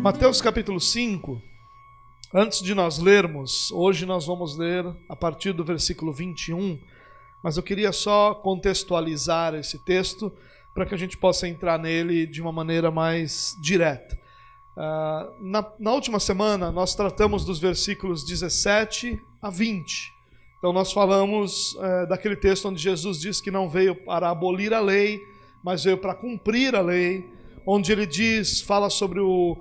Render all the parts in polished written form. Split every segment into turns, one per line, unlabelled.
Mateus capítulo 5, antes de nós lermos, hoje nós vamos ler a partir do versículo 21, mas eu queria só contextualizar esse texto para que a gente possa entrar nele de uma maneira mais direta. Na última semana nós tratamos dos versículos 17 a 20, então nós falamos daquele texto onde Jesus diz que não veio para abolir a lei, mas veio para cumprir a lei, onde ele fala sobre o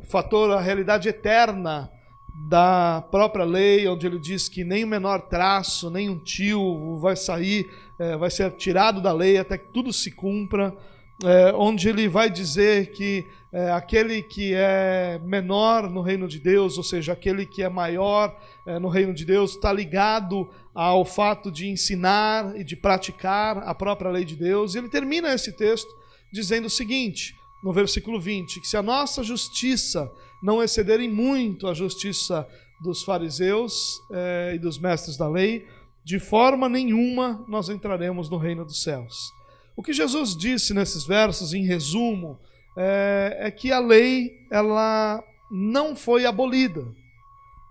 fator, a realidade eterna da própria lei, onde ele diz que nem o menor traço, nem um tio vai ser tirado da lei até que tudo se cumpra, onde ele vai dizer que aquele que é menor no reino de Deus, ou seja, aquele que é maior no reino de Deus, está ligado ao fato de ensinar e de praticar a própria lei de Deus. E ele termina esse texto dizendo o seguinte, no versículo 20, que se a nossa justiça não exceder em muito a justiça dos fariseus e dos mestres da lei, de forma nenhuma nós entraremos no reino dos céus. O que Jesus disse nesses versos, em resumo, é que a lei ela não foi abolida.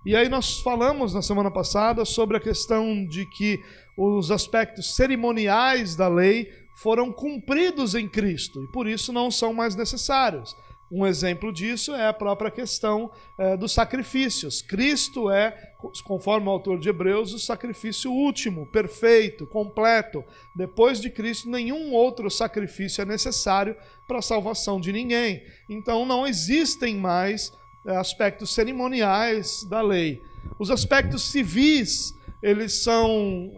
E aí nós falamos na semana passada sobre a questão de que os aspectos cerimoniais da lei foram cumpridos em Cristo e por isso não são mais necessários. Um exemplo disso é a própria questão dos sacrifícios. Cristo é, conforme o autor de Hebreus, o sacrifício último, perfeito, completo. Depois de Cristo, nenhum outro sacrifício é necessário para a salvação de ninguém. Então não existem mais aspectos cerimoniais da lei. Os aspectos civis, eles são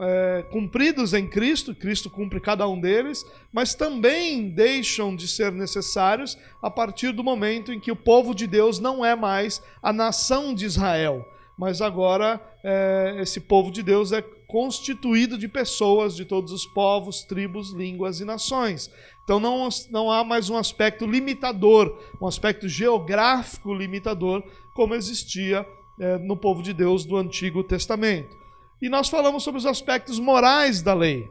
cumpridos em Cristo, Cristo cumpre cada um deles, mas também deixam de ser necessários a partir do momento em que o povo de Deus não é mais a nação de Israel, mas agora esse povo de Deus é constituído de pessoas de todos os povos, tribos, línguas e nações. Então não há mais um aspecto limitador, um aspecto geográfico limitador, como existia no povo de Deus do Antigo Testamento. E nós falamos sobre os aspectos morais da lei.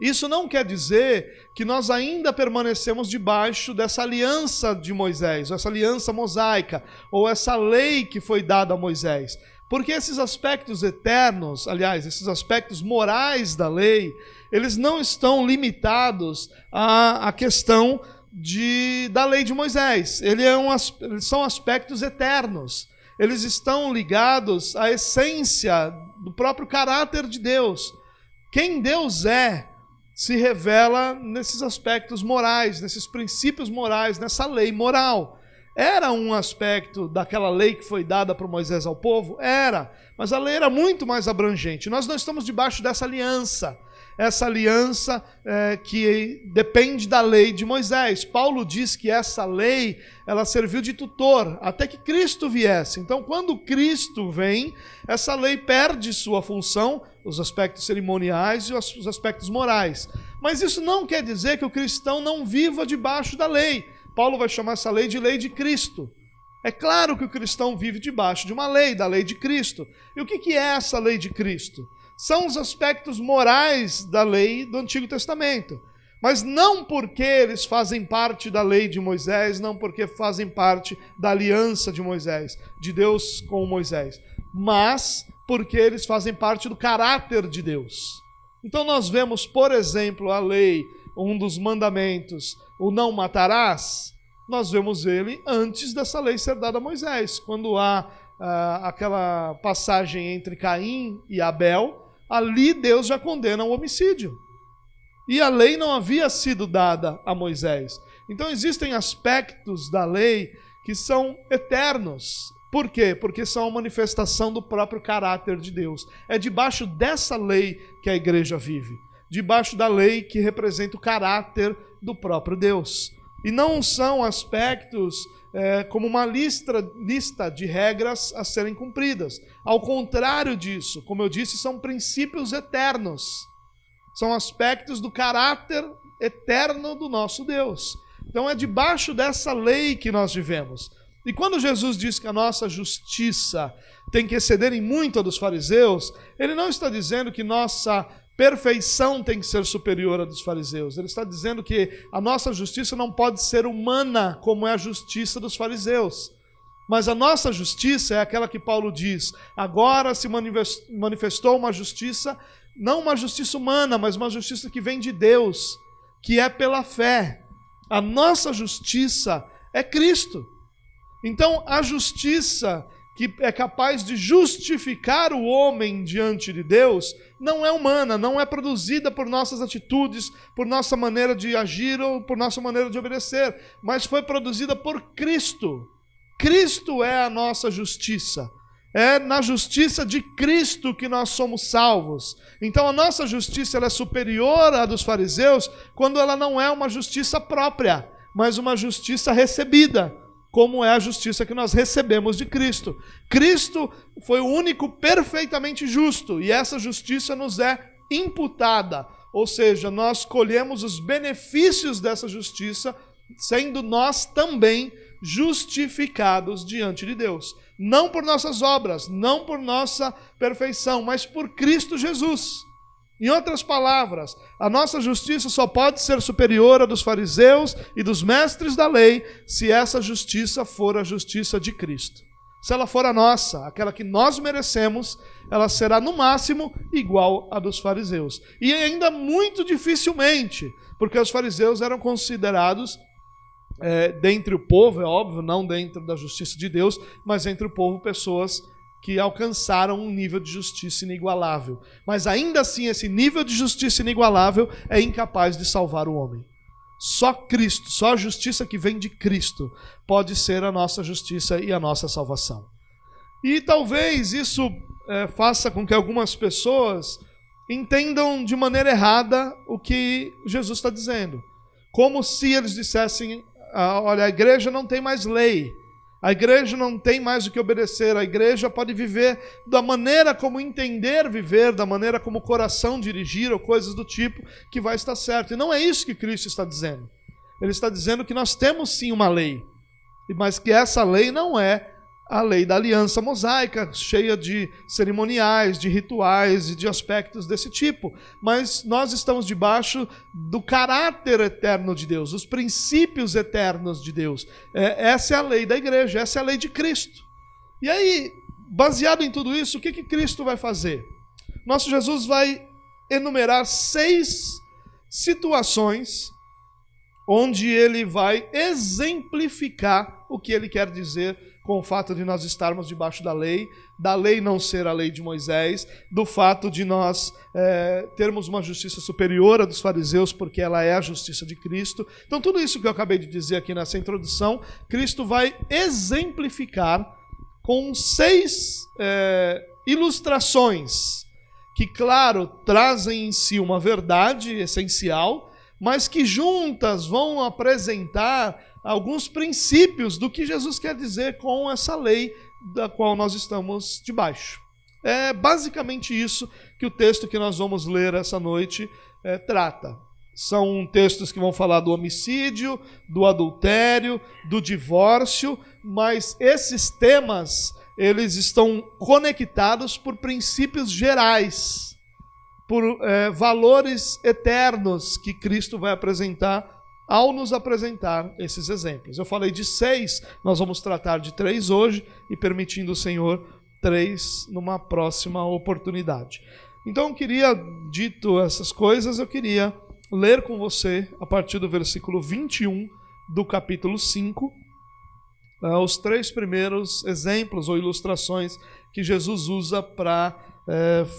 Isso não quer dizer que nós ainda permanecemos debaixo dessa aliança de Moisés, ou essa aliança mosaica, ou essa lei que foi dada a Moisés. Porque esses aspectos eternos, aliás, esses aspectos morais da lei, eles não estão limitados à questão da lei de Moisés. Eles são aspectos eternos. Eles estão ligados à essência do próprio caráter de Deus. Quem Deus se revela nesses aspectos morais, nesses princípios morais, nessa lei moral. Era um aspecto daquela lei que foi dada por Moisés ao povo? Era, mas a lei era muito mais abrangente. Nós não estamos debaixo dessa aliança. Essa aliança que depende da lei de Moisés. Paulo diz que essa lei, ela serviu de tutor até que Cristo viesse. Então, quando Cristo vem, essa lei perde sua função, os aspectos cerimoniais e os aspectos morais. Mas isso não quer dizer que o cristão não viva debaixo da lei. Paulo vai chamar essa lei de Cristo. É claro que o cristão vive debaixo de uma lei, da lei de Cristo. E o que é essa lei de Cristo? São os aspectos morais da lei do Antigo Testamento. Mas não porque eles fazem parte da lei de Moisés, não porque fazem parte da aliança de Moisés, de Deus com Moisés, mas porque eles fazem parte do caráter de Deus. Então nós vemos, por exemplo, a lei, um dos mandamentos, o não matarás, nós vemos ele antes dessa lei ser dada a Moisés. Quando há aquela passagem entre Caim e Abel, ali Deus já condena o homicídio. E a lei não havia sido dada a Moisés. Então existem aspectos da lei que são eternos. Por quê? Porque são a manifestação do próprio caráter de Deus. É debaixo dessa lei que a igreja vive. Debaixo da lei que representa o caráter do próprio Deus. E não são aspectos como uma lista de regras a serem cumpridas. Ao contrário disso, como eu disse, são princípios eternos. São aspectos do caráter eterno do nosso Deus. Então é debaixo dessa lei que nós vivemos. E quando Jesus diz que a nossa justiça tem que exceder em muito a dos fariseus, ele não está dizendo que nossa perfeição tem que ser superior à dos fariseus. Ele está dizendo que a nossa justiça não pode ser humana como é a justiça dos fariseus. Mas a nossa justiça é aquela que Paulo diz, agora se manifestou uma justiça, não uma justiça humana, mas uma justiça que vem de Deus, que é pela fé. A nossa justiça é Cristo. Então, a justiça que é capaz de justificar o homem diante de Deus não é humana, não é produzida por nossas atitudes, por nossa maneira de agir ou por nossa maneira de obedecer, mas foi produzida por Cristo. Cristo é a nossa justiça. É na justiça de Cristo que nós somos salvos. Então a nossa justiça ela é superior à dos fariseus quando ela não é uma justiça própria, mas uma justiça recebida, como é a justiça que nós recebemos de Cristo. Cristo foi o único perfeitamente justo, e essa justiça nos é imputada, ou seja, nós colhemos os benefícios dessa justiça, sendo nós também justificados diante de Deus. Não por nossas obras, não por nossa perfeição, mas por Cristo Jesus. Em outras palavras, a nossa justiça só pode ser superior à dos fariseus e dos mestres da lei se essa justiça for a justiça de Cristo. Se ela for a nossa, aquela que nós merecemos, ela será no máximo igual à dos fariseus. E ainda muito dificilmente, porque os fariseus eram considerados, dentre o povo, é óbvio, não dentro da justiça de Deus, mas entre o povo, pessoas que alcançaram um nível de justiça inigualável. Mas ainda assim, esse nível de justiça inigualável é incapaz de salvar o homem. Só Cristo, só a justiça que vem de Cristo pode ser a nossa justiça e a nossa salvação. E talvez isso faça com que algumas pessoas entendam de maneira errada o que Jesus está dizendo. Como se eles dissessem, olha, a igreja não tem mais lei, a igreja não tem mais o que obedecer, a igreja pode viver da maneira como entender viver, da maneira como o coração dirigir, ou coisas do tipo, que vai estar certo. E não é isso que Cristo está dizendo. Ele está dizendo que nós temos sim uma lei, mas que essa lei não é a lei da aliança mosaica, cheia de cerimoniais, de rituais e de aspectos desse tipo. Mas nós estamos debaixo do caráter eterno de Deus, dos princípios eternos de Deus. Essa é a lei da igreja, essa é a lei de Cristo. E aí, baseado em tudo isso, o que Cristo vai fazer? Nosso Jesus vai enumerar 6 situações onde ele vai exemplificar o que ele quer dizer com o fato de nós estarmos debaixo da lei não ser a lei de Moisés, do fato de nós termos uma justiça superior à dos fariseus, porque ela é a justiça de Cristo. Então tudo isso que eu acabei de dizer aqui nessa introdução, Cristo vai exemplificar com 6 ilustrações, que claro, trazem em si uma verdade essencial, mas que juntas vão apresentar alguns princípios do que Jesus quer dizer com essa lei da qual nós estamos debaixo. É basicamente isso que o texto que nós vamos ler essa noite trata. São textos que vão falar do homicídio, do adultério, do divórcio, mas esses temas, eles estão conectados por princípios gerais, por valores eternos que Cristo vai apresentar ao nos apresentar esses exemplos. Eu falei de 6, nós vamos tratar de 3 hoje e, permitindo o Senhor, 3 numa próxima oportunidade. Então eu queria, dito essas coisas, eu queria ler com você, a partir do versículo 21 do capítulo 5, os 3 primeiros exemplos ou ilustrações que Jesus usa para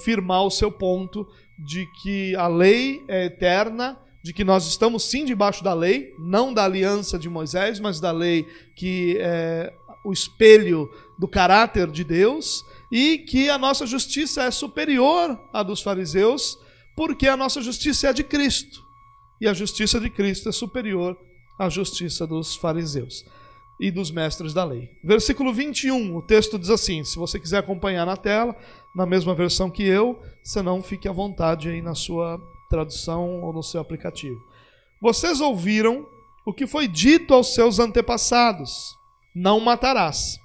firmar o seu ponto de que a lei é eterna, de que nós estamos sim debaixo da lei, não da aliança de Moisés, mas da lei que é o espelho do caráter de Deus, e que a nossa justiça é superior à dos fariseus, porque a nossa justiça é a de Cristo, e a justiça de Cristo é superior à justiça dos fariseus e dos mestres da lei. Versículo 21, o texto diz assim, se você quiser acompanhar na tela, na mesma versão que eu, senão fique à vontade aí na sua tradução ou no seu aplicativo. Vocês ouviram o que foi dito aos seus antepassados: não matarás.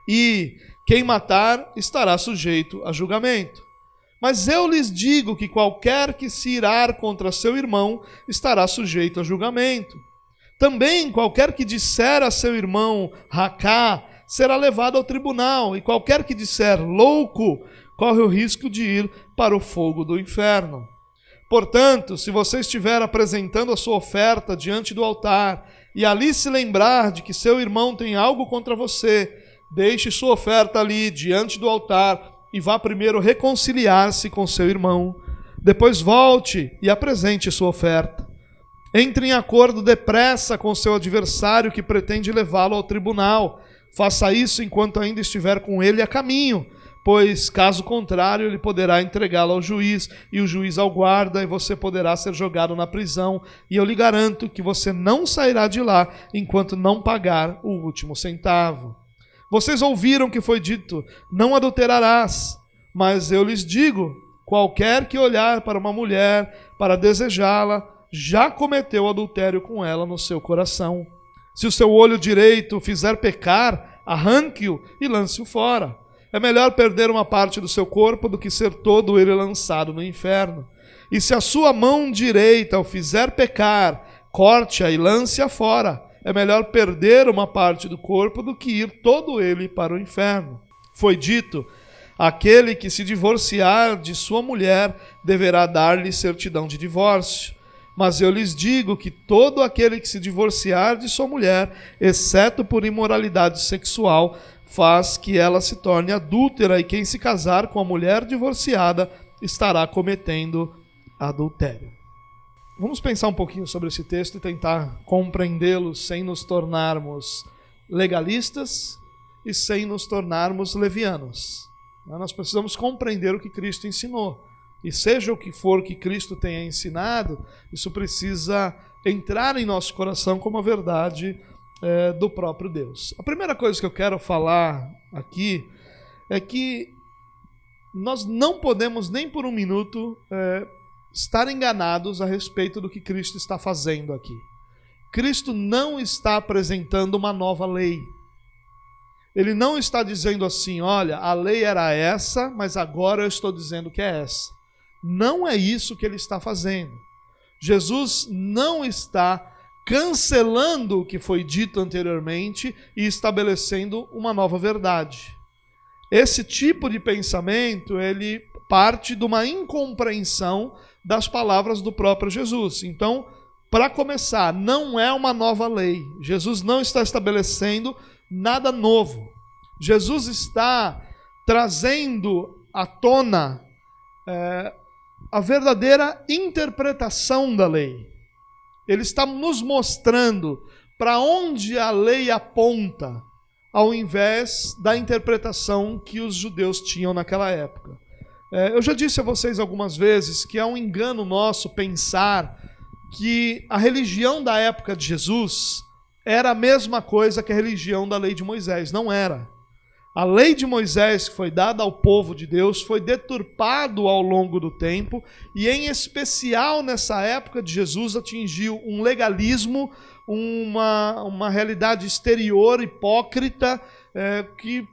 E quem matar estará sujeito a julgamento. Mas eu lhes digo que qualquer que se irar contra seu irmão estará sujeito a julgamento. Também qualquer que disser a seu irmão racá será levado ao tribunal, e qualquer que disser louco corre o risco de ir para o fogo do inferno. Portanto, se você estiver apresentando a sua oferta diante do altar e ali se lembrar de que seu irmão tem algo contra você, deixe sua oferta ali diante do altar e vá primeiro reconciliar-se com seu irmão. Depois volte e apresente sua oferta. Entre em acordo depressa com seu adversário que pretende levá-lo ao tribunal. Faça isso enquanto ainda estiver com ele a caminho, pois, caso contrário, ele poderá entregá-lo ao juiz, e o juiz ao guarda, e você poderá ser jogado na prisão. E eu lhe garanto que você não sairá de lá enquanto não pagar o último centavo. Vocês ouviram que foi dito, não adulterarás, mas eu lhes digo, qualquer que olhar para uma mulher para desejá-la, já cometeu adultério com ela no seu coração. Se o seu olho direito fizer pecar, arranque-o e lance-o fora. É melhor perder uma parte do seu corpo do que ser todo ele lançado no inferno. E se a sua mão direita o fizer pecar, corte-a e lance-a fora. É melhor perder uma parte do corpo do que ir todo ele para o inferno. Foi dito, aquele que se divorciar de sua mulher deverá dar-lhe certidão de divórcio. Mas eu lhes digo que todo aquele que se divorciar de sua mulher, exceto por imoralidade sexual, faz que ela se torne adúltera, e quem se casar com a mulher divorciada estará cometendo adultério. Vamos pensar um pouquinho sobre esse texto e tentar compreendê-lo sem nos tornarmos legalistas e sem nos tornarmos levianos. Nós precisamos compreender o que Cristo ensinou. E seja o que for que Cristo tenha ensinado, isso precisa entrar em nosso coração como a verdade do próprio Deus. A primeira coisa que eu quero falar aqui é que nós não podemos nem por um minuto estar enganados a respeito do que Cristo está fazendo aqui. Cristo não está apresentando uma nova lei. Ele não está dizendo assim, olha, a lei era essa, mas agora eu estou dizendo que é essa. Não é isso que ele está fazendo. Jesus não está cancelando o que foi dito anteriormente e estabelecendo uma nova verdade. Esse tipo de pensamento, ele parte de uma incompreensão das palavras do próprio Jesus. Então, para começar, não é uma nova lei. Jesus não está estabelecendo nada novo. Jesus está trazendo à tona a verdadeira interpretação da lei. Ele está nos mostrando para onde a lei aponta, ao invés da interpretação que os judeus tinham naquela época. Eu já disse a vocês algumas vezes que é um engano nosso pensar que a religião da época de Jesus era a mesma coisa que a religião da lei de Moisés. Não era. A lei de Moisés, que foi dada ao povo de Deus, foi deturpado ao longo do tempo e, em especial nessa época de Jesus, atingiu um legalismo, uma realidade exterior hipócrita, que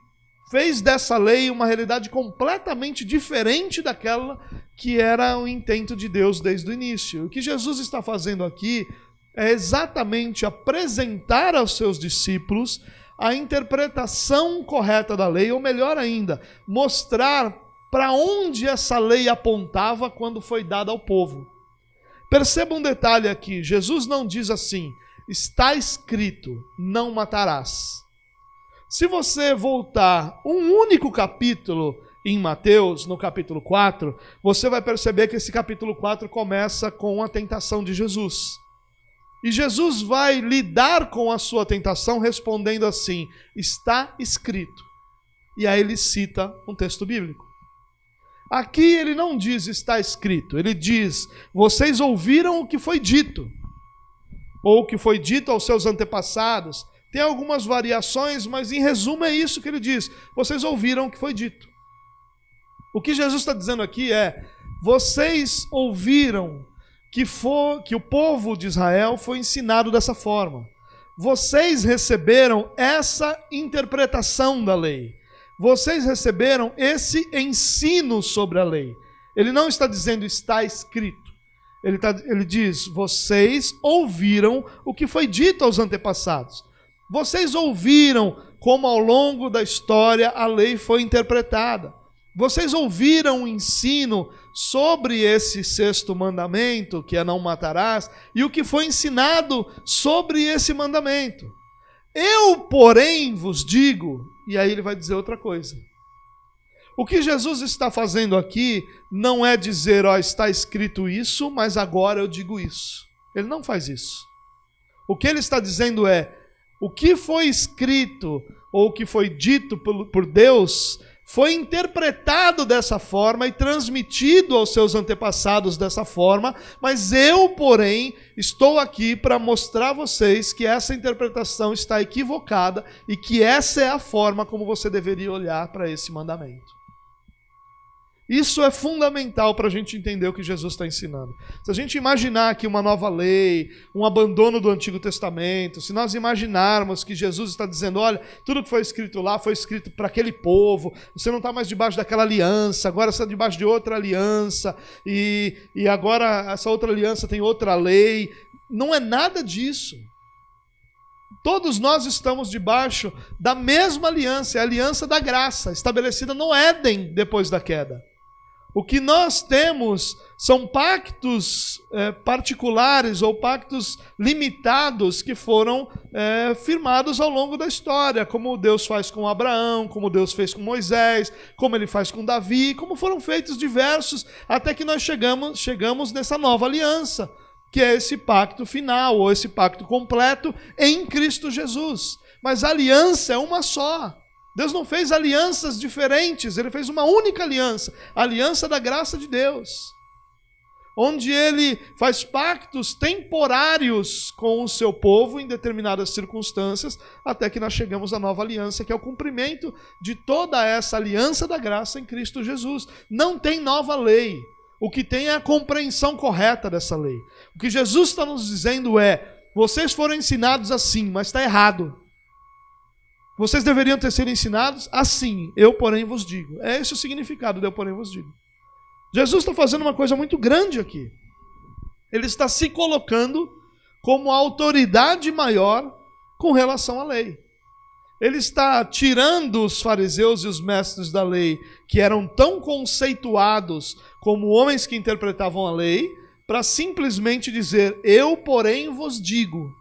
fez dessa lei uma realidade completamente diferente daquela que era o intento de Deus desde o início. O que Jesus está fazendo aqui é exatamente apresentar aos seus discípulos a interpretação correta da lei, ou melhor ainda, mostrar para onde essa lei apontava quando foi dada ao povo. Perceba um detalhe aqui, Jesus não diz assim, está escrito, não matarás. Se você voltar um único capítulo em Mateus, no capítulo 4, você vai perceber que esse capítulo 4 começa com a tentação de Jesus. E Jesus vai lidar com a sua tentação respondendo assim, está escrito. E aí ele cita um texto bíblico. Aqui ele não diz está escrito, ele diz, vocês ouviram o que foi dito, ou o que foi dito aos seus antepassados. Tem algumas variações, mas em resumo é isso que ele diz, vocês ouviram o que foi dito. O que Jesus está dizendo aqui é, vocês ouviram que o povo de Israel foi ensinado dessa forma. vocês receberam essa interpretação da lei. Vocês receberam esse ensino sobre a lei. Ele não está dizendo está escrito. Ele diz, vocês ouviram o que foi dito aos antepassados. Vocês ouviram como ao longo da história a lei foi interpretada. Vocês ouviram o ensino sobre esse sexto mandamento, que é não matarás, e o que foi ensinado sobre esse mandamento. Eu, porém, vos digo, e aí ele vai dizer outra coisa. O que Jesus está fazendo aqui não é dizer, ó, está escrito isso, mas agora eu digo isso. Ele não faz isso. O que ele está dizendo é, o que foi escrito, ou o que foi dito por Deus, foi interpretado dessa forma e transmitido aos seus antepassados dessa forma, mas eu, porém, estou aqui para mostrar a vocês que essa interpretação está equivocada e que essa é a forma como você deveria olhar para esse mandamento. Isso é fundamental para a gente entender o que Jesus está ensinando. Se a gente imaginar aqui uma nova lei, um abandono do Antigo Testamento, se nós imaginarmos que Jesus está dizendo, olha, tudo que foi escrito lá foi escrito para aquele povo, você não está mais debaixo daquela aliança, agora você está debaixo de outra aliança, e agora essa outra aliança tem outra lei. Não é nada disso. Todos nós estamos debaixo da mesma aliança, a aliança da graça, estabelecida no Éden depois da queda. O que nós temos são pactos particulares ou pactos limitados que foram firmados ao longo da história, como Deus faz com Abraão, como Deus fez com Moisés, como ele faz com Davi, como foram feitos diversos, até que nós chegamos nessa nova aliança, que é esse pacto final, ou esse pacto completo em Cristo Jesus. Mas a aliança é uma só. Deus não fez alianças diferentes, ele fez uma única aliança, a aliança da graça de Deus, onde ele faz pactos temporários com o seu povo em determinadas circunstâncias, até que nós chegamos à nova aliança, que é o cumprimento de toda essa aliança da graça em Cristo Jesus. Não tem nova lei, o que tem é a compreensão correta dessa lei. O que Jesus está nos dizendo é, vocês foram ensinados assim, mas está errado. Vocês deveriam ter sido ensinados assim, eu porém vos digo. É esse o significado de eu porém vos digo. Jesus está fazendo uma coisa muito grande aqui. Ele está se colocando como a autoridade maior com relação à lei. Ele está tirando os fariseus e os mestres da lei, que eram tão conceituados como homens que interpretavam a lei, para simplesmente dizer, eu porém vos digo.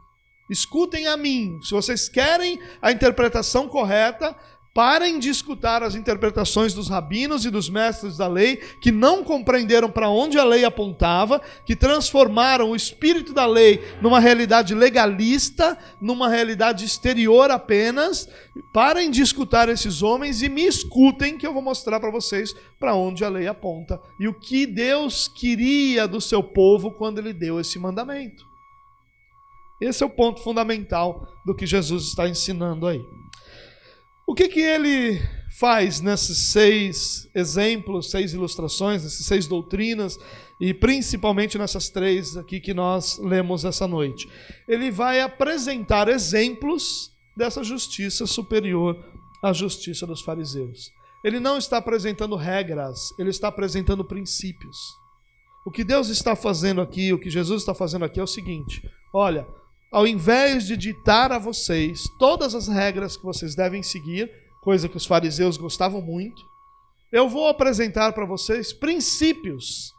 Escutem a mim, se vocês querem a interpretação correta, parem de escutar as interpretações dos rabinos e dos mestres da lei, que não compreenderam para onde a lei apontava, que transformaram o espírito da lei numa realidade legalista, numa realidade exterior apenas. Parem de escutar esses homens e me escutem, que eu vou mostrar para vocês para onde a lei aponta e o que Deus queria do seu povo quando ele deu esse mandamento. Esse é o ponto fundamental do que Jesus está ensinando aí. O que ele faz nesses 6 exemplos, 6 ilustrações, nessas 6 doutrinas, e principalmente nessas 3 aqui que nós lemos essa noite? Ele vai apresentar exemplos dessa justiça superior à justiça dos fariseus. Ele não está apresentando regras, ele está apresentando princípios. O que Deus está fazendo aqui, o que Jesus está fazendo aqui é o seguinte, olha, ao invés de ditar a vocês todas as regras que vocês devem seguir, coisa que os fariseus gostavam muito, eu vou apresentar para vocês princípios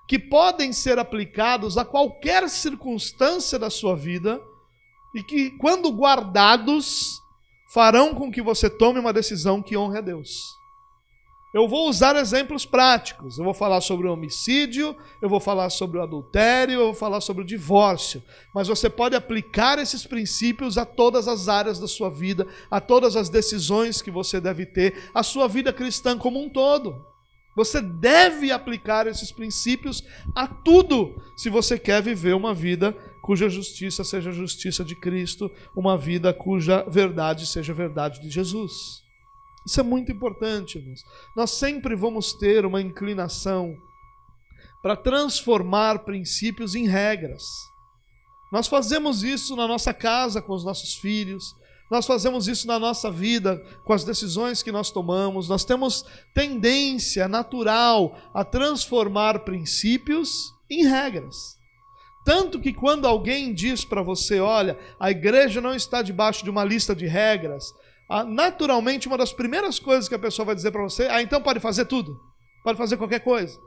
que podem ser aplicados a qualquer circunstância da sua vida e que, quando guardados, farão com que você tome uma decisão que honre a Deus. Eu vou usar exemplos práticos. Eu vou falar sobre o homicídio, eu vou falar sobre o adultério, eu vou falar sobre o divórcio. Mas você pode aplicar esses princípios a todas as áreas da sua vida, a todas as decisões que você deve ter, a sua vida cristã como um todo. Você deve aplicar esses princípios a tudo, se você quer viver uma vida cuja justiça seja a justiça de Cristo, uma vida cuja verdade seja a verdade de Jesus. Isso é muito importante, irmãos. Nós sempre vamos ter uma inclinação para transformar princípios em regras. Nós fazemos isso na nossa casa com os nossos filhos, nós fazemos isso na nossa vida com as decisões que nós tomamos. Nós temos tendência natural a transformar princípios em regras. Tanto que quando alguém diz para você, olha, a igreja não está debaixo de uma lista de regras, naturalmente uma das primeiras coisas que a pessoa vai dizer para você, então pode fazer tudo, pode fazer qualquer coisa.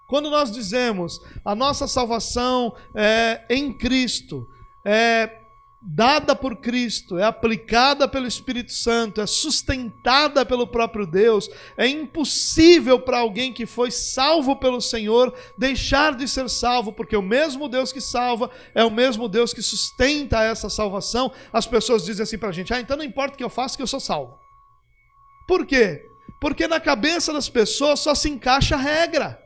Quando nós dizemos a nossa salvação é em Cristo, é dada por Cristo, é aplicada pelo Espírito Santo, é sustentada pelo próprio Deus, é impossível para alguém que foi salvo pelo Senhor deixar de ser salvo, porque o mesmo Deus que salva é o mesmo Deus que sustenta essa salvação. As pessoas dizem assim para a gente, então não importa o que eu faço, que eu sou salvo. Por quê? Porque na cabeça das pessoas só se encaixa a regra.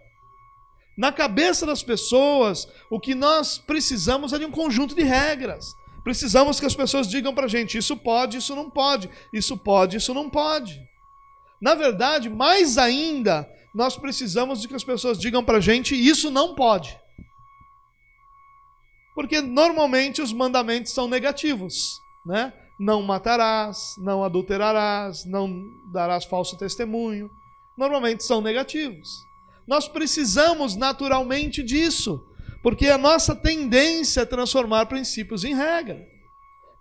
Na cabeça das pessoas, o que nós precisamos é de um conjunto de regras. Precisamos que as pessoas digam para a gente, isso pode, isso não pode, isso pode, isso não pode. Na verdade, mais ainda, nós precisamos de que as pessoas digam para a gente, isso não pode. Porque normalmente os mandamentos são negativos, né? Não matarás, não adulterarás, não darás falso testemunho. Normalmente são negativos. Nós precisamos naturalmente disso, porque a nossa tendência é transformar princípios em regra.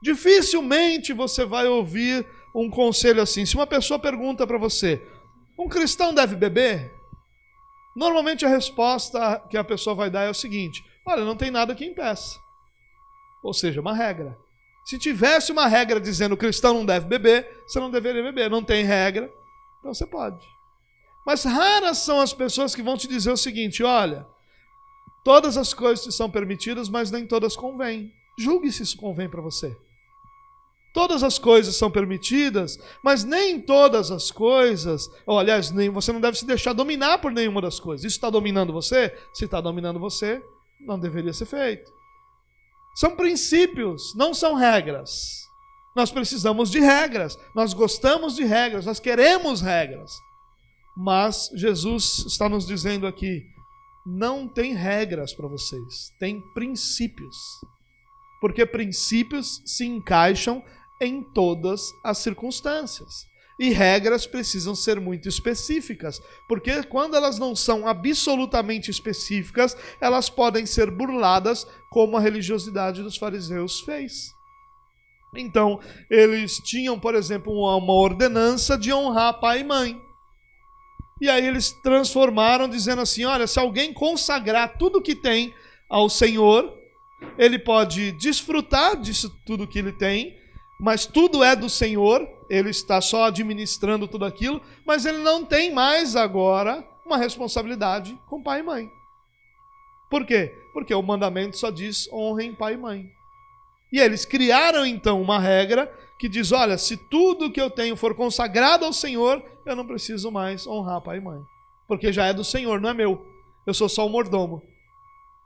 Dificilmente você vai ouvir um conselho assim. Se uma pessoa pergunta para você, um cristão deve beber? Normalmente a resposta que a pessoa vai dar é o seguinte, olha, não tem nada que impeça. Ou seja, uma regra. Se tivesse uma regra dizendo que o cristão não deve beber, você não deveria beber. Não tem regra, então você pode. Mas raras são as pessoas que vão te dizer o seguinte, olha, todas as coisas são permitidas, mas nem todas convêm. Julgue se isso convém para você. Todas as coisas são permitidas, mas nem todas as coisas... aliás, você não deve se deixar dominar por nenhuma das coisas. Isso está dominando você? Se está dominando você, não deveria ser feito. São princípios, não são regras. Nós precisamos de regras. Nós gostamos de regras, nós queremos regras. Mas Jesus está nos dizendo aqui, não tem regras para vocês, tem princípios. Porque princípios se encaixam em todas as circunstâncias. E regras precisam ser muito específicas, porque quando elas não são absolutamente específicas, elas podem ser burladas, como a religiosidade dos fariseus fez. Então, eles tinham, por exemplo, uma ordenança de honrar pai e mãe. E aí eles transformaram dizendo assim, olha, se alguém consagrar tudo que tem ao Senhor, ele pode desfrutar disso tudo que ele tem, mas tudo é do Senhor, ele está só administrando tudo aquilo, mas ele não tem mais agora uma responsabilidade com pai e mãe. Por quê? Porque o mandamento só diz honrem pai e mãe. E eles criaram então uma regra que diz, olha, se tudo que eu tenho for consagrado ao Senhor, eu não preciso mais honrar pai e mãe. Porque já é do Senhor, não é meu. Eu sou só um mordomo.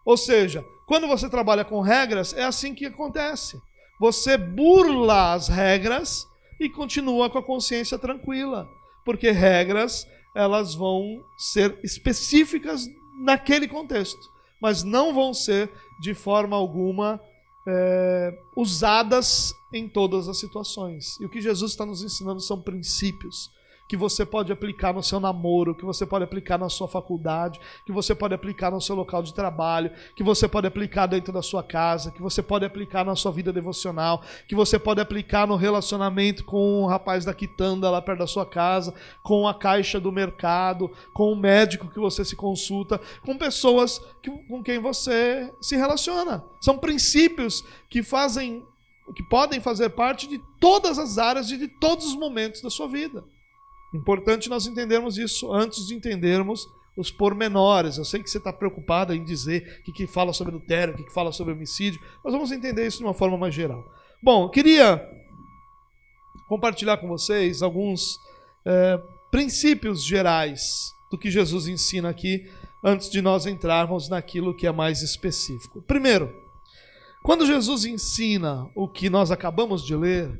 Ou seja, quando você trabalha com regras, é assim que acontece. Você burla as regras e continua com a consciência tranquila. Porque regras, elas vão ser específicas naquele contexto. Mas não vão ser, de forma alguma, usadas em todas as situações. E o que Jesus está nos ensinando são princípios que você pode aplicar no seu namoro, que você pode aplicar na sua faculdade, que você pode aplicar no seu local de trabalho, que você pode aplicar dentro da sua casa, que você pode aplicar na sua vida devocional, que você pode aplicar no relacionamento com o rapaz da quitanda lá perto da sua casa, com a caixa do mercado, com o médico que você se consulta, com pessoas com quem você se relaciona. São princípios que podem fazer parte de todas as áreas e de todos os momentos da ssua vida. Importante nós entendermos isso antes de entendermos os pormenores. Eu sei que você está preocupado em dizer o que fala sobre adultério, o que fala sobre homicídio. Nós vamos entender isso de uma forma mais geral. Bom, eu queria compartilhar com vocês alguns princípios gerais do que Jesus ensina aqui, antes de nós entrarmos naquilo que é mais específico. Primeiro, quando Jesus ensina o que nós acabamos de ler,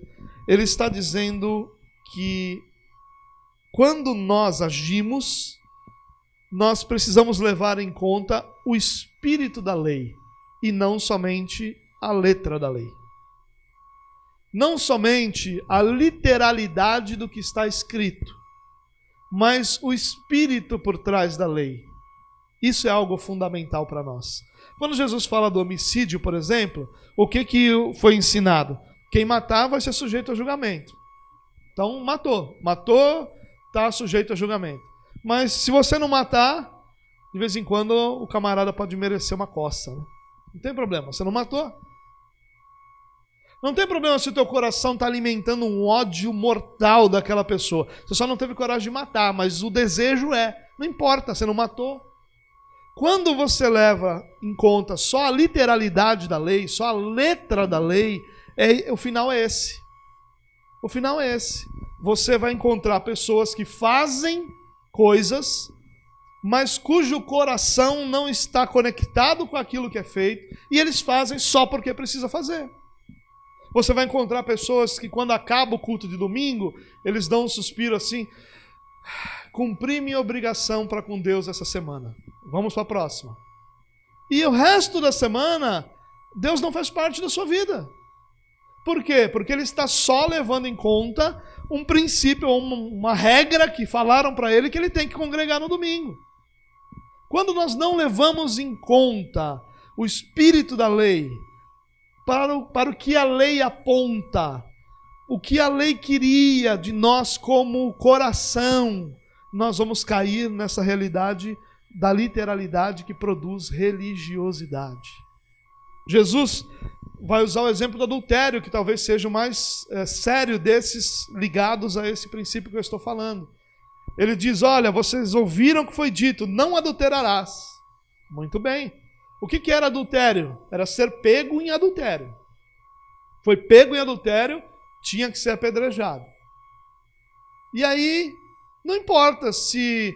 ele está dizendo que quando nós agimos, nós precisamos levar em conta o espírito da lei. e não somente a letra da lei. Não somente a literalidade do que está escrito, mas o espírito por trás da lei. Isso é algo fundamental para nós. Quando Jesus fala do homicídio, por exemplo, o que foi ensinado? Quem matar vai ser sujeito a julgamento. Então, matou, está sujeito a julgamento. Mas se você não matar, de vez em quando o camarada pode merecer uma coça, né? Não tem problema, você não matou. Não tem problema se o teu coração está alimentando um ódio mortal daquela pessoa. Você só não teve coragem de matar, mas o desejo não importa, você não matou. Quando você leva em conta só a literalidade da lei, só a letra da lei, o final é esse. O final é esse. Você vai encontrar pessoas que fazem coisas, mas cujo coração não está conectado com aquilo que é feito, e eles fazem só porque precisa fazer. Você vai encontrar pessoas que, quando acaba o culto de domingo, eles dão um suspiro assim: cumpri minha obrigação para com Deus essa semana, vamos para a próxima. E o resto da semana, Deus não faz parte da sua vida. Por quê? Porque ele está só levando em conta um princípio, uma regra que falaram para ele que ele tem que congregar no domingo. Quando nós não levamos em conta o espírito da lei, para o que a lei aponta, o que a lei queria de nós como coração, nós vamos cair nessa realidade da literalidade que produz religiosidade. Jesus vai usar o exemplo do adultério, que talvez seja o mais sério desses ligados a esse princípio que eu estou falando. Ele diz: olha, vocês ouviram que foi dito, não adulterarás. Muito bem. O que era adultério? Era ser pego em adultério. Foi pego em adultério, tinha que ser apedrejado. E aí, não importa se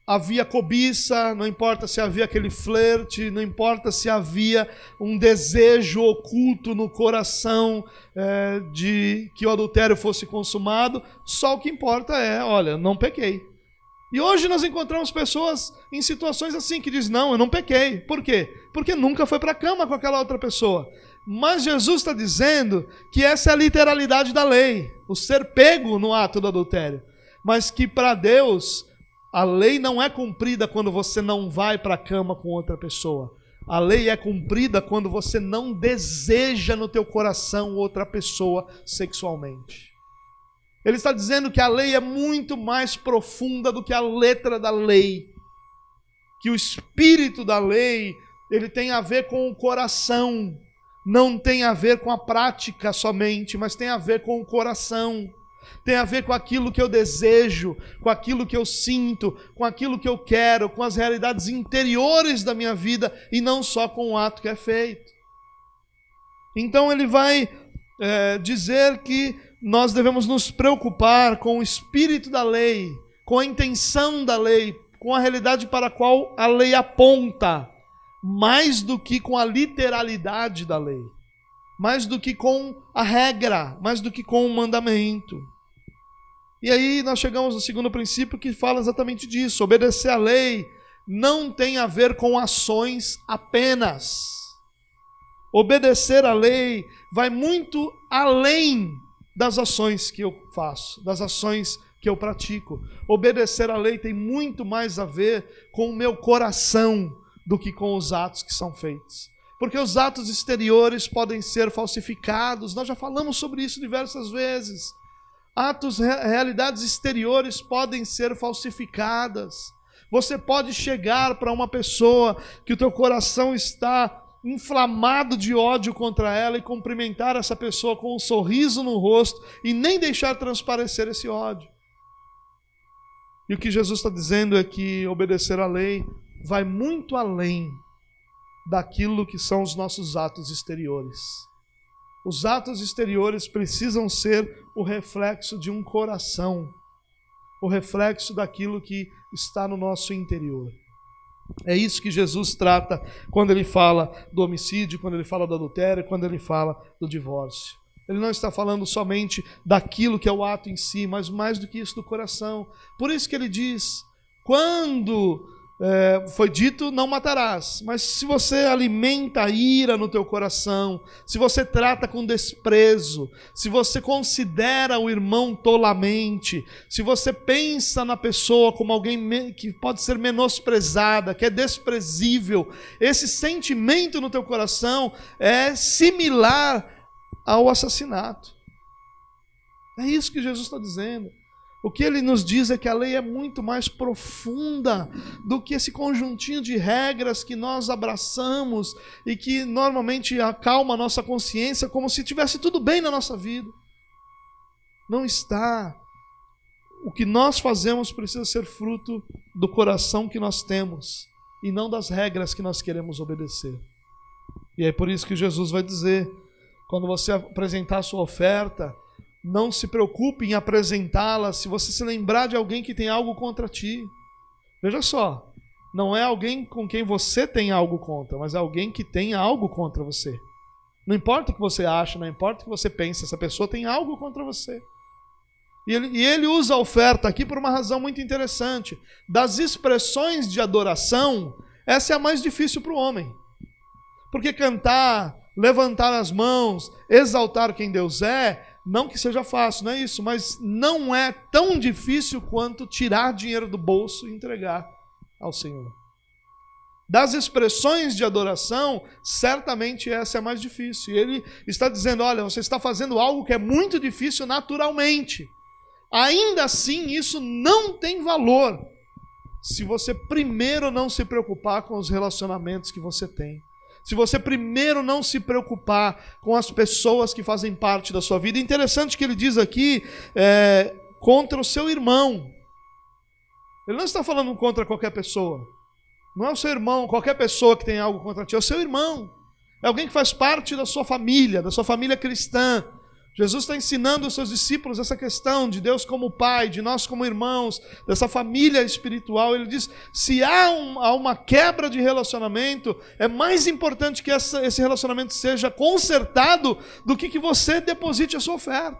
havia cobiça, não importa se havia aquele flerte, não importa se havia um desejo oculto no coração de que o adultério fosse consumado, só o que importa olha, não pequei. E hoje nós encontramos pessoas em situações assim, que dizem: não, eu não pequei. Por quê? Porque nunca foi para a cama com aquela outra pessoa. Mas Jesus está dizendo que essa é a literalidade da lei, o ser pego no ato do adultério. Mas que para Deus, a lei não é cumprida quando você não vai para a cama com outra pessoa. A lei é cumprida quando você não deseja no teu coração outra pessoa sexualmente. Ele está dizendo que a lei é muito mais profunda do que a letra da lei. Que o espírito da lei, ele tem a ver com o coração. Não tem a ver com a prática somente, mas tem a ver com o coração. Tem a ver com aquilo que eu desejo, com aquilo que eu sinto, com aquilo que eu quero, com as realidades interiores da minha vida e não só com o ato que é feito. Então ele vai dizer que nós devemos nos preocupar com o espírito da lei, com a intenção da lei, com a realidade para a qual a lei aponta, mais do que com a literalidade da lei, mais do que com a regra, mais do que com o mandamento. E aí nós chegamos no segundo princípio, que fala exatamente disso. Obedecer à lei não tem a ver com ações apenas. Obedecer à lei vai muito além das ações que eu faço, das ações que eu pratico. Obedecer à lei tem muito mais a ver com o meu coração do que com os atos que são feitos. Porque os atos exteriores podem ser falsificados. Nós já falamos sobre isso diversas vezes. Realidades exteriores podem ser falsificadas. Você pode chegar para uma pessoa que o teu coração está inflamado de ódio contra ela e cumprimentar essa pessoa com um sorriso no rosto e nem deixar transparecer esse ódio. E o que Jesus está dizendo é que obedecer à lei vai muito além daquilo que são os nossos atos exteriores. Os atos exteriores precisam ser o reflexo de um coração, o reflexo daquilo que está no nosso interior. É isso que Jesus trata quando ele fala do homicídio, quando ele fala do adultério, quando ele fala do divórcio. Ele não está falando somente daquilo que é o ato em si, mas mais do que isso, do coração. Por isso que ele diz: quando foi dito, não matarás. Mas se você alimenta a ira no teu coração, se você trata com desprezo, se você considera o irmão tolamente, se você pensa na pessoa como alguém que pode ser menosprezada, que é desprezível, esse sentimento no teu coração é similar ao assassinato. É isso que Jesus está dizendo. O que ele nos diz é que a lei é muito mais profunda do que esse conjuntinho de regras que nós abraçamos e que normalmente acalma a nossa consciência como se tivesse tudo bem na nossa vida. Não está. O que nós fazemos precisa ser fruto do coração que nós temos e não das regras que nós queremos obedecer. E é por isso que Jesus vai dizer, quando você apresentar a sua oferta, não se preocupe em apresentá-la se você se lembrar de alguém que tem algo contra ti. Veja só, não é alguém com quem você tem algo contra, mas é alguém que tem algo contra você. Não importa o que você acha, não importa o que você pensa, essa pessoa tem algo contra você. E ele usa a oferta aqui por uma razão muito interessante. Das expressões de adoração, essa é a mais difícil para o homem. Porque cantar, levantar as mãos, exaltar quem Deus é, não que seja fácil, não é isso, mas não é tão difícil quanto tirar dinheiro do bolso e entregar ao Senhor. Das expressões de adoração, certamente essa é a mais difícil. E ele está dizendo, olha, você está fazendo algo que é muito difícil naturalmente. Ainda assim, isso não tem valor se você primeiro não se preocupar com os relacionamentos que você tem. Se você primeiro não se preocupar com as pessoas que fazem parte da sua vida. Interessante que ele diz aqui, contra o seu irmão. Ele não está falando contra qualquer pessoa. Não é o seu irmão, qualquer pessoa que tem algo contra ti, é o seu irmão. É alguém que faz parte da sua família cristã. Jesus está ensinando os seus discípulos essa questão de Deus como Pai, de nós como irmãos, dessa família espiritual. Ele diz, se há uma quebra de relacionamento, é mais importante que esse relacionamento seja consertado do que você deposite a sua oferta.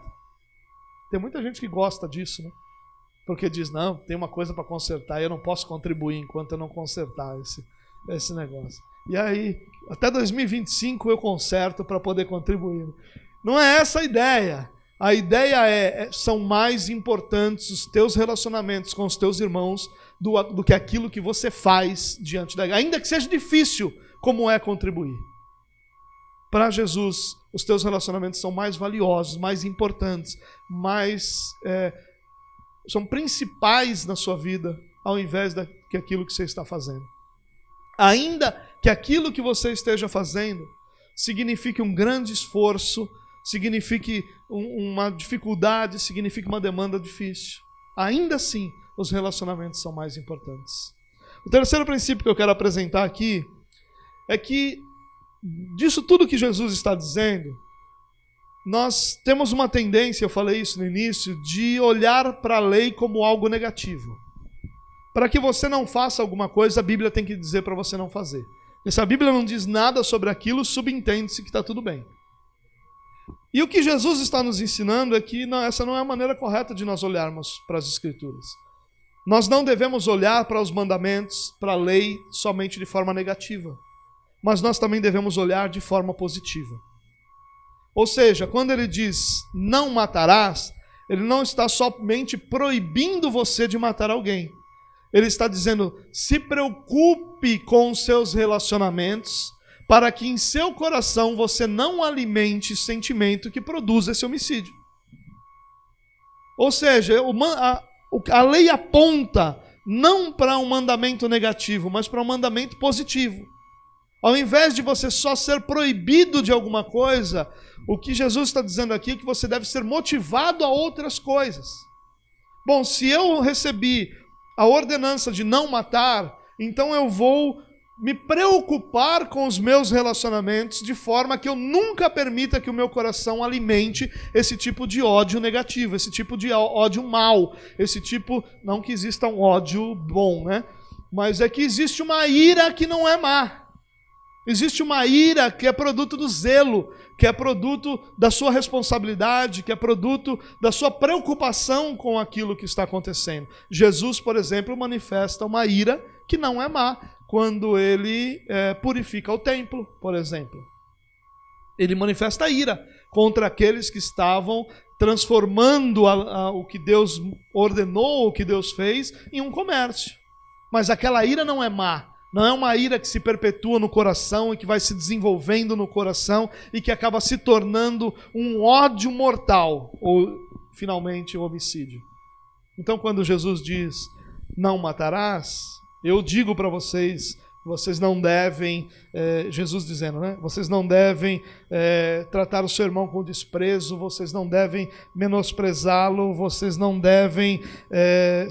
Tem muita gente que gosta disso, né? Porque diz, não, tem uma coisa para consertar, eu não posso contribuir enquanto eu não consertar esse negócio. E aí, até 2025 eu conserto para poder contribuir. Não é essa a ideia. A ideia são mais importantes os teus relacionamentos com os teus irmãos do que aquilo que você faz diante da igreja. Ainda que seja difícil, como é contribuir. Para Jesus, os teus relacionamentos são mais valiosos, mais importantes, são principais na sua vida, ao invés que aquilo que você está fazendo. Ainda que aquilo que você esteja fazendo signifique um grande esforço, signifique uma dificuldade, signifique uma demanda difícil. Ainda assim, os relacionamentos são mais importantes. O terceiro princípio que eu quero apresentar aqui é que, disso tudo que Jesus está dizendo, nós temos uma tendência, eu falei isso no início, de olhar para a lei como algo negativo. Para que você não faça alguma coisa, a Bíblia tem que dizer para você não fazer. E se a Bíblia não diz nada sobre aquilo, subentende-se que está tudo bem. E o que Jesus está nos ensinando é que essa não é a maneira correta de nós olharmos para as Escrituras. Nós não devemos olhar para os mandamentos, para a lei, somente de forma negativa. Mas nós também devemos olhar de forma positiva. Ou seja, quando ele diz, não matarás, ele não está somente proibindo você de matar alguém. Ele está dizendo, se preocupe com os seus relacionamentos, para que em seu coração você não alimente sentimento que produz esse homicídio. Ou seja, a lei aponta não para um mandamento negativo, mas para um mandamento positivo. Ao invés de você só ser proibido de alguma coisa, o que Jesus está dizendo aqui é que você deve ser motivado a outras coisas. Bom, se eu recebi a ordenança de não matar, então eu vou me preocupar com os meus relacionamentos de forma que eu nunca permita que o meu coração alimente esse tipo de ódio negativo, esse tipo de ódio mau, esse tipo, não que exista um ódio bom, né? Mas é que existe uma ira que não é má. Existe uma ira que é produto do zelo, que é produto da sua responsabilidade, que é produto da sua preocupação com aquilo que está acontecendo. Jesus, por exemplo, manifesta uma ira que não é má, quando ele purifica o templo, por exemplo. Ele manifesta ira contra aqueles que estavam transformando o que Deus ordenou, o que Deus fez, em um comércio. Mas aquela ira não é má. Não é uma ira que se perpetua no coração e que vai se desenvolvendo no coração e que acaba se tornando um ódio mortal, ou finalmente um homicídio. Então, quando Jesus diz, não matarás, eu digo para vocês, vocês não devem, Jesus dizendo, né? Vocês não devem tratar o seu irmão com desprezo, vocês não devem menosprezá-lo, vocês não devem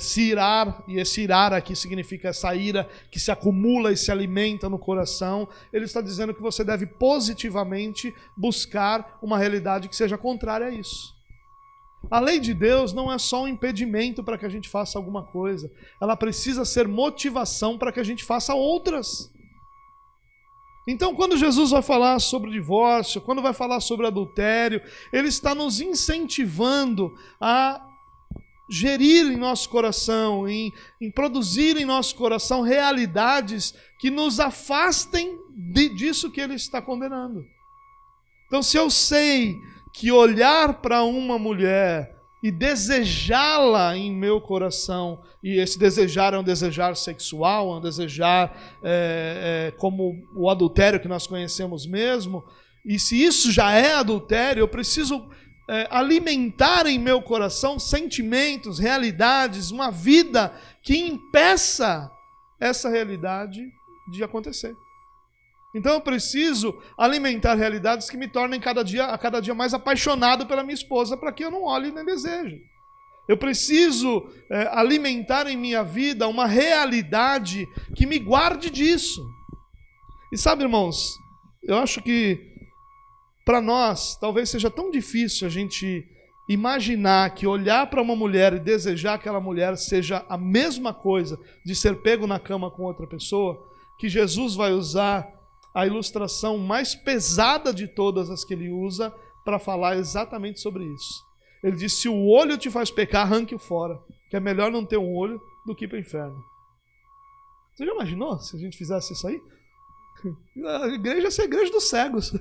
se irar, e esse irar aqui significa essa ira que se acumula e se alimenta no coração. Ele está dizendo que você deve positivamente buscar uma realidade que seja contrária a isso. A lei de Deus não é só um impedimento para que a gente faça alguma coisa. Ela precisa ser motivação para que a gente faça outras. Então, quando Jesus vai falar sobre o divórcio, quando vai falar sobre adultério, Ele está nos incentivando a gerir em nosso coração, em produzir em nosso coração realidades que nos afastem disso que Ele está condenando. Então, se eu sei que olhar para uma mulher e desejá-la em meu coração, e esse desejar é um desejar sexual, é um desejar como o adultério que nós conhecemos mesmo, e se isso já é adultério, eu preciso alimentar em meu coração sentimentos, realidades, uma vida que impeça essa realidade de acontecer. Então eu preciso alimentar realidades que me tornem a cada dia mais apaixonado pela minha esposa, para que eu não olhe nem deseje. Eu preciso alimentar em minha vida uma realidade que me guarde disso. E sabe, irmãos, eu acho que para nós talvez seja tão difícil a gente imaginar que olhar para uma mulher e desejar aquela mulher seja a mesma coisa de ser pego na cama com outra pessoa, que Jesus vai usar a ilustração mais pesada de todas as que ele usa para falar exatamente sobre isso. Ele diz, se o olho te faz pecar, arranque-o fora, que é melhor não ter um olho do que ir para o inferno. Você já imaginou se a gente fizesse isso aí? A igreja ia ser a igreja dos cegos.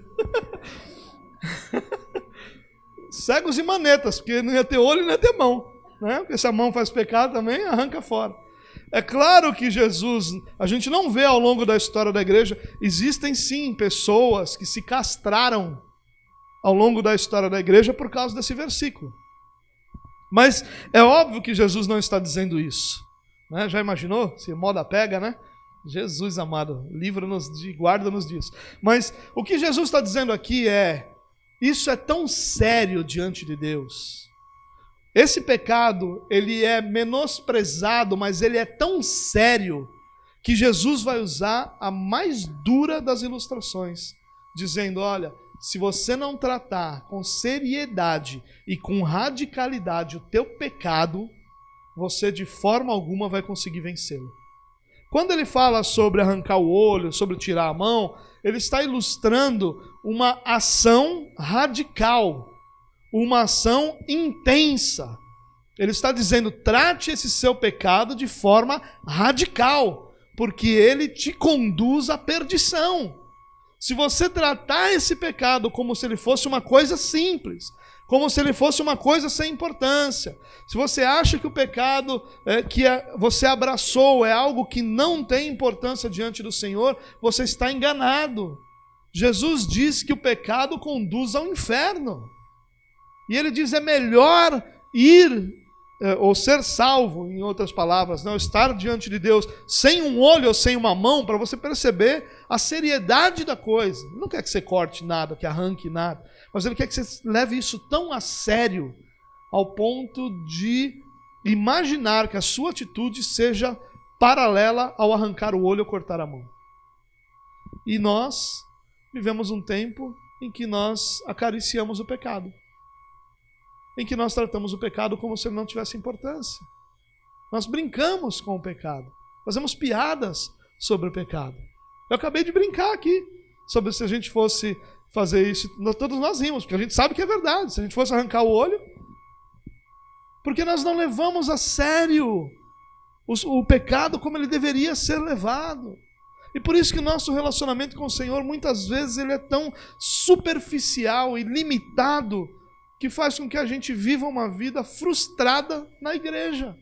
Cegos e manetas, porque não ia ter olho e não ia ter mão, né? Porque se a mão faz pecado também, arranca fora. É claro que Jesus, a gente não vê ao longo da história da igreja, existem sim pessoas que se castraram ao longo da história da igreja por causa desse versículo. Mas é óbvio que Jesus não está dizendo isso, né? Já imaginou? Se moda pega, né? Jesus amado, livra-nos e guarda-nos disso. Mas o que Jesus está dizendo aqui isso é tão sério diante de Deus. Esse pecado, ele é menosprezado, mas ele é tão sério que Jesus vai usar a mais dura das ilustrações, dizendo, olha, se você não tratar com seriedade e com radicalidade o teu pecado, você de forma alguma vai conseguir vencê-lo. Quando ele fala sobre arrancar o olho, sobre tirar a mão, ele está ilustrando uma ação radical, uma ação intensa. Ele está dizendo, trate esse seu pecado de forma radical, porque ele te conduz à perdição. Se você tratar esse pecado como se ele fosse uma coisa simples, como se ele fosse uma coisa sem importância, se você acha que o pecado você abraçou é algo que não tem importância diante do Senhor, você está enganado. Jesus diz que o pecado conduz ao inferno. E ele diz, é melhor ir, ou ser salvo, em outras palavras, não estar diante de Deus sem um olho ou sem uma mão, para você perceber a seriedade da coisa. Ele não quer que você corte nada, que arranque nada, mas ele quer que você leve isso tão a sério, ao ponto de imaginar que a sua atitude seja paralela ao arrancar o olho ou cortar a mão. E nós vivemos um tempo em que nós acariciamos o pecado, em que nós tratamos o pecado como se ele não tivesse importância. Nós brincamos com o pecado, fazemos piadas sobre o pecado. Eu acabei de brincar aqui. sobre se a gente fosse fazer isso. Todos nós rimos, porque a gente sabe que é verdade. Se a gente fosse arrancar o olho, porque nós não levamos a sério o pecado como ele deveria ser levado. E por isso que o nosso relacionamento com o Senhor, muitas vezes, ele é tão superficial e limitado, que faz com que a gente viva uma vida frustrada na igreja.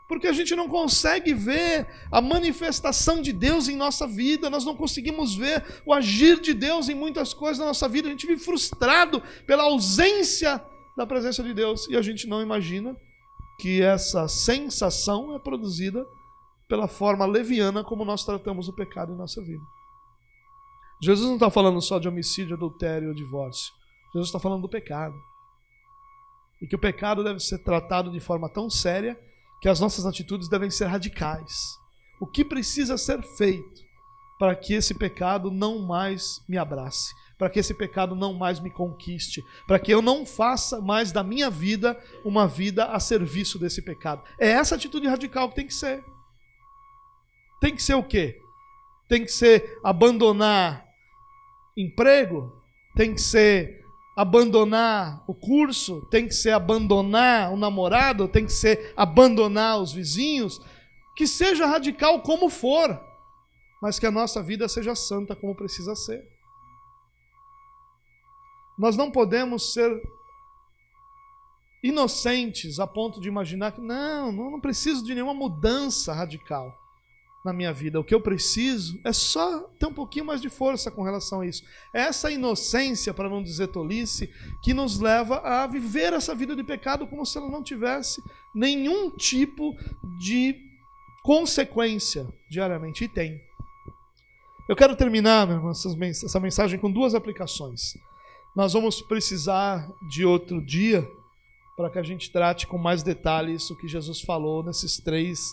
Porque a gente não consegue ver a manifestação de Deus em nossa vida, nós não conseguimos ver o agir de Deus em muitas coisas da nossa vida, a gente vive frustrado pela ausência da presença de Deus, e a gente não imagina que essa sensação é produzida pela forma leviana como nós tratamos o pecado em nossa vida. Jesus não está falando só de homicídio, adultério ou divórcio. Jesus está falando do pecado. E que o pecado deve ser tratado de forma tão séria que as nossas atitudes devem ser radicais. O que precisa ser feito para que esse pecado não mais me abrace, para que esse pecado não mais me conquiste, para que eu não faça mais da minha vida uma vida a serviço desse pecado. É essa atitude radical que tem que ser. Tem que ser o quê? Tem que ser abandonar emprego? Tem que ser abandonar o curso? Tem que ser abandonar o namorado? Tem que ser abandonar os vizinhos? Que seja radical como for, mas que a nossa vida seja santa como precisa ser. Nós não podemos ser inocentes a ponto de imaginar que não preciso de nenhuma mudança radical na minha vida. O que eu preciso é só ter um pouquinho mais de força com relação a isso. É essa inocência, para não dizer tolice, que nos leva a viver essa vida de pecado como se ela não tivesse nenhum tipo de consequência diariamente. E tem. Eu quero terminar, meu irmão, essa mensagem com duas aplicações. Nós vamos precisar de outro dia para que a gente trate com mais detalhes o que Jesus falou nessas três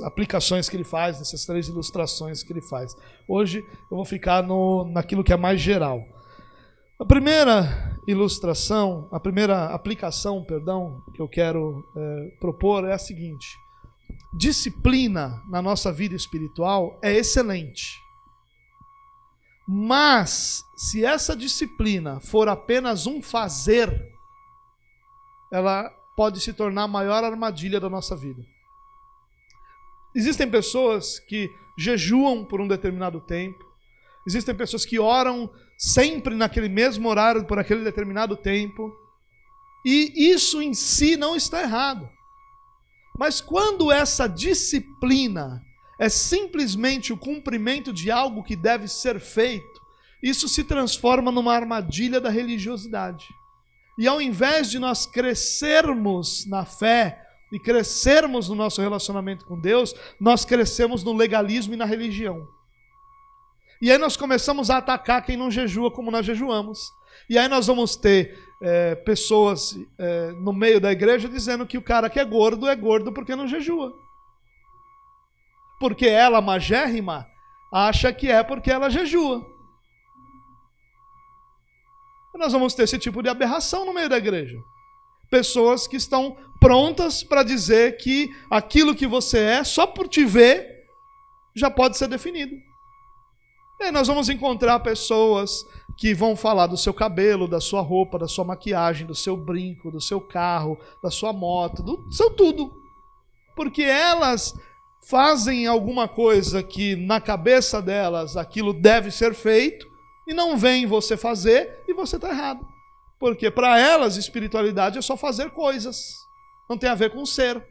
aplicações que ele faz, nessas três ilustrações que ele faz. Hoje eu vou ficar naquilo que é mais geral. A primeira ilustração, a primeira aplicação, que eu quero propor é a seguinte: disciplina na nossa vida espiritual é excelente. Mas, se essa disciplina for apenas um fazer, ela pode se tornar a maior armadilha da nossa vida. Existem pessoas que jejuam por um determinado tempo, existem pessoas que oram sempre naquele mesmo horário por aquele determinado tempo, e isso em si não está errado. Mas quando essa disciplina é simplesmente o cumprimento de algo que deve ser feito, isso se transforma numa armadilha da religiosidade. E ao invés de nós crescermos na fé e crescermos no nosso relacionamento com Deus, nós crescemos no legalismo e na religião. E aí nós começamos a atacar quem não jejua como nós jejuamos. E aí nós vamos ter pessoas no meio da igreja dizendo que o cara que é gordo porque não jejua. Porque ela, magérrima, acha que é porque ela jejua. E nós vamos ter esse tipo de aberração no meio da igreja. Pessoas que estão prontas para dizer que aquilo que você é, só por te ver, já pode ser definido. E aí nós vamos encontrar pessoas que vão falar do seu cabelo, da sua roupa, da sua maquiagem, do seu brinco, do seu carro, da sua moto, do seu tudo. Porque elas fazem alguma coisa que na cabeça delas aquilo deve ser feito e não vem você fazer e você está errado. Porque para elas espiritualidade é só fazer coisas, não tem a ver com ser.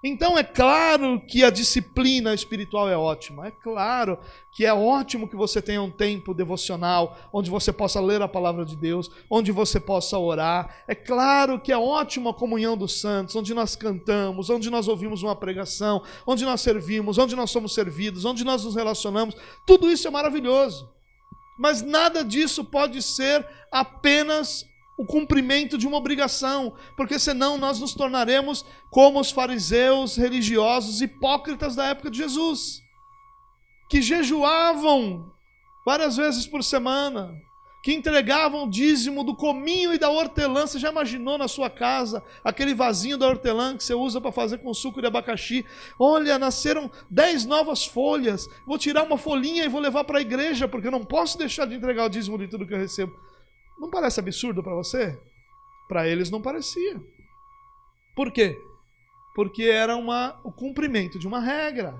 Então é claro que a disciplina espiritual é ótima, é claro que é ótimo que você tenha um tempo devocional, onde você possa ler a palavra de Deus, onde você possa orar, é claro que é ótima a comunhão dos santos, onde nós cantamos, onde nós ouvimos uma pregação, onde nós servimos, onde nós somos servidos, onde nós nos relacionamos, tudo isso é maravilhoso, mas nada disso pode ser apenas o cumprimento de uma obrigação, porque senão nós nos tornaremos como os fariseus religiosos hipócritas da época de Jesus, que jejuavam várias vezes por semana, que entregavam o dízimo do cominho e da hortelã. Você já imaginou na sua casa aquele vasinho da hortelã que você usa para fazer com suco de abacaxi? Olha, nasceram 10 novas folhas, vou tirar uma folhinha e vou levar para a igreja, porque eu não posso deixar de entregar o dízimo de tudo que eu recebo. Não parece absurdo para você? Para eles não parecia. Por quê? Porque era o cumprimento de uma regra.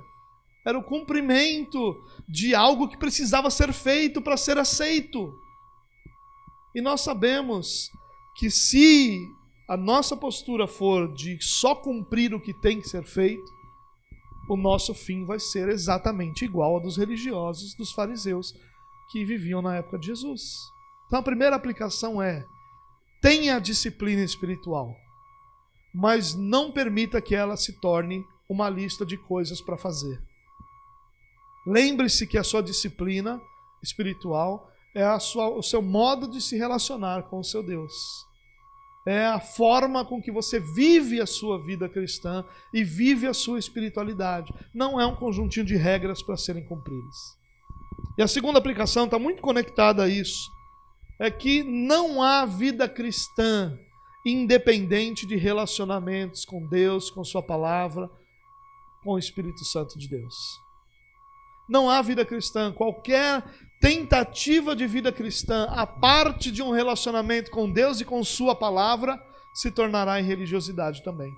Era o cumprimento de algo que precisava ser feito para ser aceito. E nós sabemos que se a nossa postura for de só cumprir o que tem que ser feito, o nosso fim vai ser exatamente igual ao dos religiosos, dos fariseus que viviam na época de Jesus. Então a primeira aplicação é: tenha disciplina espiritual, mas não permita que ela se torne uma lista de coisas para fazer. Lembre-se que a sua disciplina espiritual é o seu modo de se relacionar com o seu Deus. É a forma com que você vive a sua vida cristã e vive a sua espiritualidade. Não é um conjuntinho de regras para serem cumpridas. E a segunda aplicação está muito conectada a isso. É que não há vida cristã independente de relacionamentos com Deus, com sua palavra, com o Espírito Santo de Deus. Não há vida cristã, qualquer tentativa de vida cristã, a parte de um relacionamento com Deus e com sua palavra, se tornará em religiosidade também.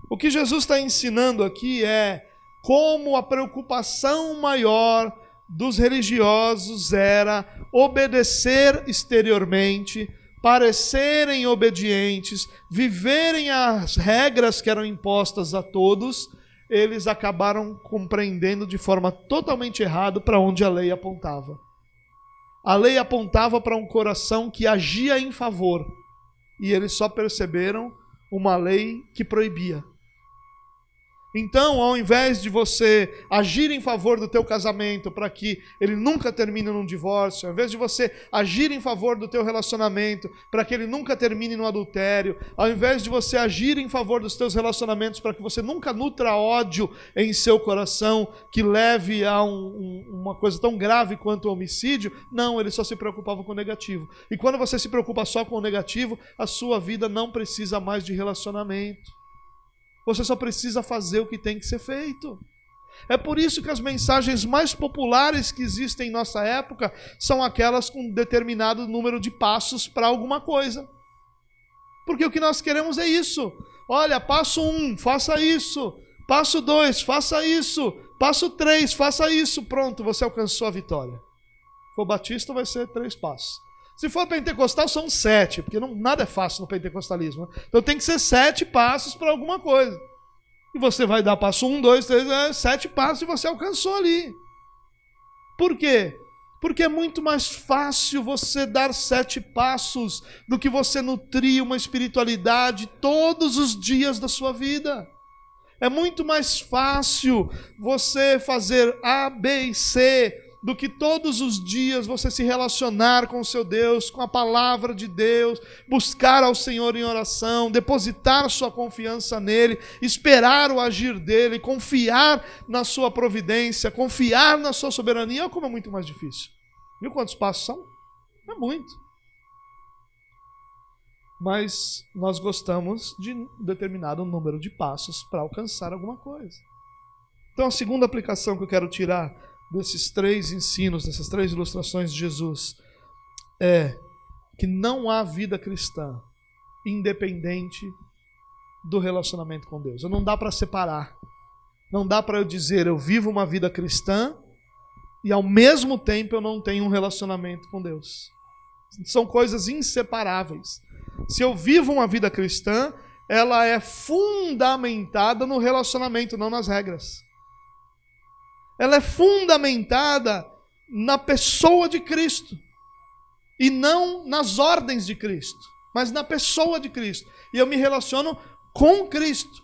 O que Jesus está ensinando aqui é como a preocupação maior dos religiosos era obedecer exteriormente, parecerem obedientes, viverem as regras que eram impostas a todos. Eles acabaram compreendendo de forma totalmente errada para onde a lei apontava. A lei apontava para um coração que agia em favor, e eles só perceberam uma lei que proibia. Então, ao invés de você agir em favor do teu casamento para que ele nunca termine num divórcio, ao invés de você agir em favor do teu relacionamento para que ele nunca termine no adultério, ao invés de você agir em favor dos teus relacionamentos para que você nunca nutra ódio em seu coração que leve a uma coisa tão grave quanto o homicídio, não, ele só se preocupava com o negativo. E quando você se preocupa só com o negativo, a sua vida não precisa mais de relacionamento. Você só precisa fazer o que tem que ser feito. É por isso que as mensagens mais populares que existem em nossa época são aquelas com um determinado número de passos para alguma coisa. Porque o que nós queremos é isso. Olha, passo 1, faça isso. Passo 2, faça isso. Passo 3, faça isso. Pronto, você alcançou a vitória. Se for batista, vai ser 3 passos. Se for pentecostal, são 7, porque nada é fácil no pentecostalismo. Né? Então tem que ser 7 passos para alguma coisa. E você vai dar passo 1, 2, 3, 7 passos e você alcançou ali. Por quê? Porque é muito mais fácil você dar 7 passos do que você nutrir uma espiritualidade todos os dias da sua vida. É muito mais fácil você fazer A, B e C do que todos os dias você se relacionar com o seu Deus, com a palavra de Deus, buscar ao Senhor em oração, depositar sua confiança nele, esperar o agir dele, confiar na sua providência, confiar na sua soberania. Olha como é muito mais difícil. Viu quantos passos são? É muito. Mas nós gostamos de um determinado número de passos para alcançar alguma coisa. Então a segunda aplicação que eu quero tirar desses 3 ensinos, dessas 3 ilustrações de Jesus, é que não há vida cristã independente do relacionamento com Deus. Não dá para separar. Não dá para eu dizer, eu vivo uma vida cristã e ao mesmo tempo eu não tenho um relacionamento com Deus. São coisas inseparáveis. Se eu vivo uma vida cristã, ela é fundamentada no relacionamento, não nas regras. Ela é fundamentada na pessoa de Cristo. E não nas ordens de Cristo, mas na pessoa de Cristo. E eu me relaciono com Cristo,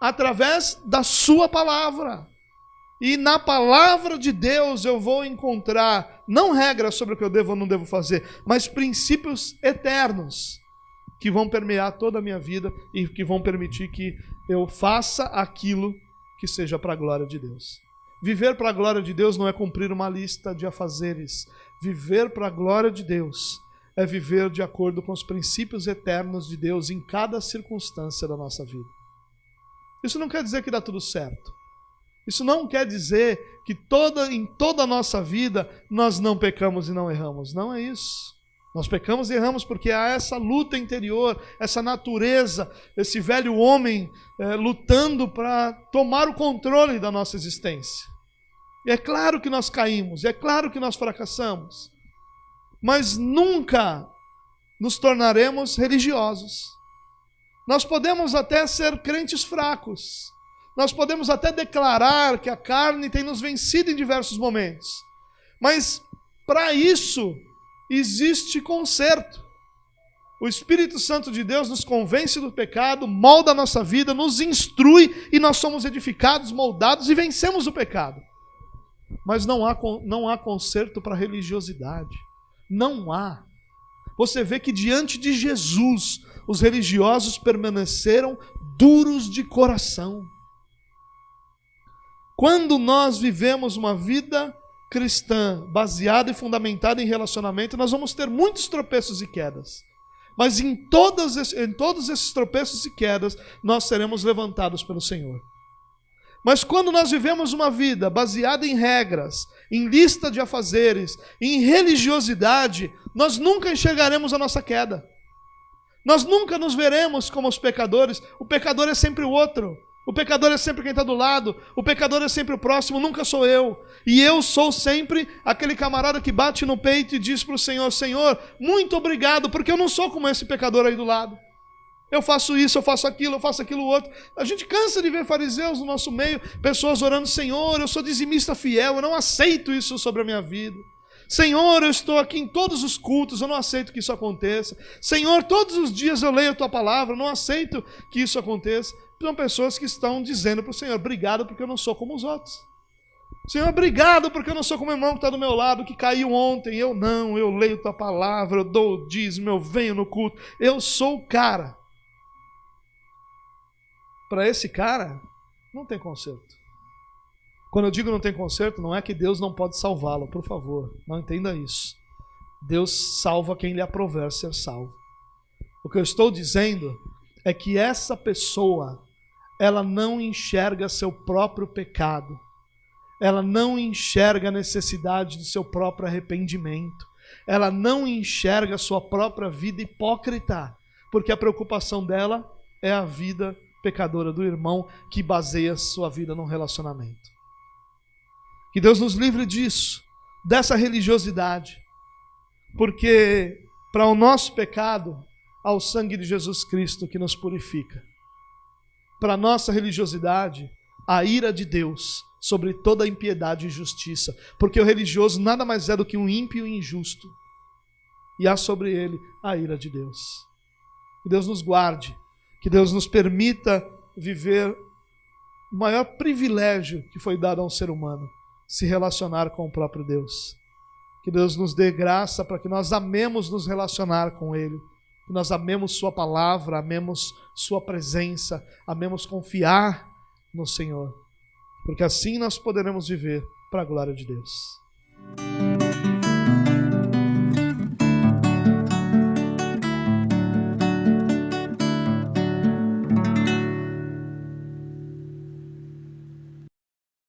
através da sua palavra. E na palavra de Deus eu vou encontrar, não regras sobre o que eu devo ou não devo fazer, mas princípios eternos, que vão permear toda a minha vida e que vão permitir que eu faça aquilo que seja para a glória de Deus. Viver para a glória de Deus não é cumprir uma lista de afazeres. Viver para a glória de Deus é viver de acordo com os princípios eternos de Deus em cada circunstância da nossa vida. Isso não quer dizer que dá tudo certo. Isso não quer dizer que em toda a nossa vida nós não pecamos e não erramos. Não é isso. Nós pecamos e erramos porque há essa luta interior, essa natureza, esse velho homem lutando para tomar o controle da nossa existência. E é claro que nós caímos, é claro que nós fracassamos, mas nunca nos tornaremos religiosos. Nós podemos até ser crentes fracos, nós podemos até declarar que a carne tem nos vencido em diversos momentos, mas para isso existe conserto. O Espírito Santo de Deus nos convence do pecado, molda a nossa vida, nos instrui e nós somos edificados, moldados e vencemos o pecado. Mas não há conserto para a religiosidade. Não há. Você vê que diante de Jesus, os religiosos permaneceram duros de coração. Quando nós vivemos uma vida cristã, baseada e fundamentada em relacionamento, nós vamos ter muitos tropeços e quedas. Mas em todos esses tropeços e quedas, nós seremos levantados pelo Senhor. Mas quando nós vivemos uma vida baseada em regras, em lista de afazeres, em religiosidade, nós nunca enxergaremos a nossa queda. Nós nunca nos veremos como os pecadores. O pecador é sempre o outro. O pecador é sempre quem está do lado. O pecador é sempre o próximo, nunca sou eu. E eu sou sempre aquele camarada que bate no peito e diz para o Senhor: Senhor, muito obrigado, porque eu não sou como esse pecador aí do lado. Eu faço isso, eu faço aquilo outro. A gente cansa de ver fariseus no nosso meio, pessoas orando: Senhor, eu sou dizimista fiel, eu não aceito isso sobre a minha vida. Senhor, eu estou aqui em todos os cultos, eu não aceito que isso aconteça. Senhor, todos os dias eu leio a Tua palavra, eu não aceito que isso aconteça. São pessoas que estão dizendo para o Senhor: obrigado porque eu não sou como os outros. Senhor, obrigado porque eu não sou como o irmão que está do meu lado, que caiu ontem. Eu leio Tua palavra, eu dou o dízimo, eu venho no culto. Eu sou o cara. Para esse cara, não tem conserto. Quando eu digo não tem conserto, não é que Deus não pode salvá-lo, por favor, não entenda isso. Deus salva quem lhe aprouver ser salvo. O que eu estou dizendo é que essa pessoa, ela não enxerga seu próprio pecado, ela não enxerga a necessidade do seu próprio arrependimento, ela não enxerga a sua própria vida hipócrita, porque a preocupação dela é a vida pecadora do irmão que baseia sua vida num relacionamento. Que Deus nos livre disso, dessa religiosidade, porque para o nosso pecado há o sangue de Jesus Cristo que nos purifica. Para a nossa religiosidade, a ira de Deus sobre toda impiedade e injustiça, porque o religioso nada mais é do que um ímpio e injusto, e há sobre ele a ira de Deus. Que Deus nos guarde, que Deus nos permita viver o maior privilégio que foi dado a um ser humano, se relacionar com o próprio Deus. Que Deus nos dê graça para que nós amemos nos relacionar com Ele, que nós amemos Sua palavra, amemos Sua presença, amemos confiar no Senhor, porque assim nós poderemos viver para a glória de Deus.